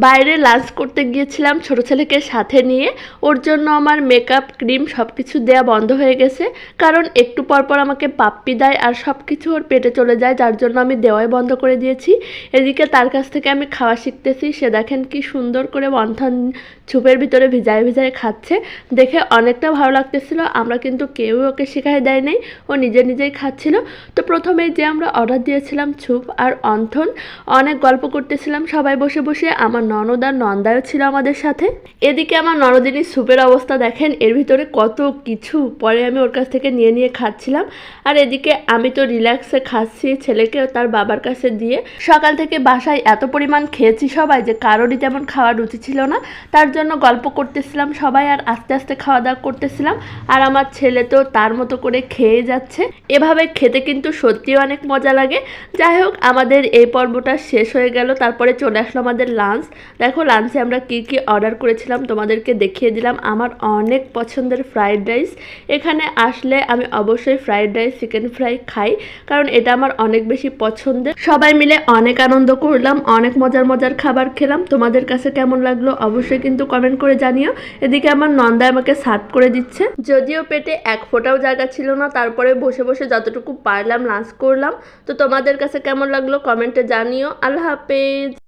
বাইরে লাঞ্চ করতে গিয়েছিলাম ছোট ছেলেকে সাথে নিয়ে। ওর জন্য আমার মেকআপ ক্রিম সব কিছু দেওয়া বন্ধ হয়ে গেছে, কারণ একটু পরপর আমাকে পাপ্পি দেয় আর সব কিছু ওর পেটে চলে যায়, যার জন্য আমি দেওয়াই বন্ধ করে দিয়েছি। এদিকে তার কাছ থেকে আমি খাওয়া শিখতেছি। সে দেখেন কি সুন্দর করে মন্থন ঝুপের ভিতরে ভিজায় ভিজায় খাচ্ছে, দেখে অনেকটা ভালো লাগতেছিল। আমরা কিন্তু কেউ ওকে শেখাই দেয় নাই, ও নিজে নিজেই খাচ্ছিল। তো প্রথমেই যে আমরা অর্ডার দিয়েছিলাম ছুপ আর অন্থন, অনেক গল্প করতেছিলাম সবাই বসে বসে। আমার ননদ আর নন্দাও ছিল আমাদের সাথে। এদিকে আমার ননদিনীর স্যুপের অবস্থা দেখেন, এর ভিতরে কত কিছু। পরে আমি ওর কাছ থেকে নিয়ে নিয়ে খাচ্ছিলাম, আর এদিকে আমি তো রিল্যাক্সে খাচ্ছি, ছেলেকে তার বাবার কাছে দিয়ে। সকাল থেকে বাসায় এত পরিমাণ খেয়েছি সবাই যে কারোরই তেমন খাওয়ার রুচি ছিল না, তার জন্য গল্প করতেছিলাম সবাই আর আস্তে আস্তে খাওয়া দাওয়া করতেছিলাম। আর আমার ছেলে তো তার মতো করে খেয়ে যাচ্ছে। এভাবে খেতে কিন্তু সত্যিই অনেক মজা লাগে। যাই হোক, আমাদের এই পর্বটা শেষ হয়ে গেল। তারপরে চলে আসলো আমাদের লাঞ্চ। দেখো লাঞ্চে আমরা কি কি অর্ডার করেছিলাম তোমাদেরকে দেখিয়ে দিলাম। আমার অনেক পছন্দের ফ্রাইড রাইস। এখানে আসলে আমি অবশ্যই ফ্রাইড রাইস চিকেন ফ্রাই খাই, কারণ এটা আমার অনেক বেশি পছন্দের। সবাই মিলে অনেক আনন্দ করলাম, অনেক মজার মজার খাবার খেলাম। তোমাদের কাছে কেমন লাগলো অবশ্যই কিন্তু কমেন্ট করে জানিও। এদিকে আমার নন্দা আমাকে সার্ভ করে দিচ্ছে। যদিও পেটে এক ফোঁটাও জায়গা ছিল না, তারপরে বসে বসে যতটুকু পারলাম লাঞ্চ করলাম। তো তোমাদের কাছে কেমন লাগলো কমেন্টে জানিও। আল্লাহ হাফেজ।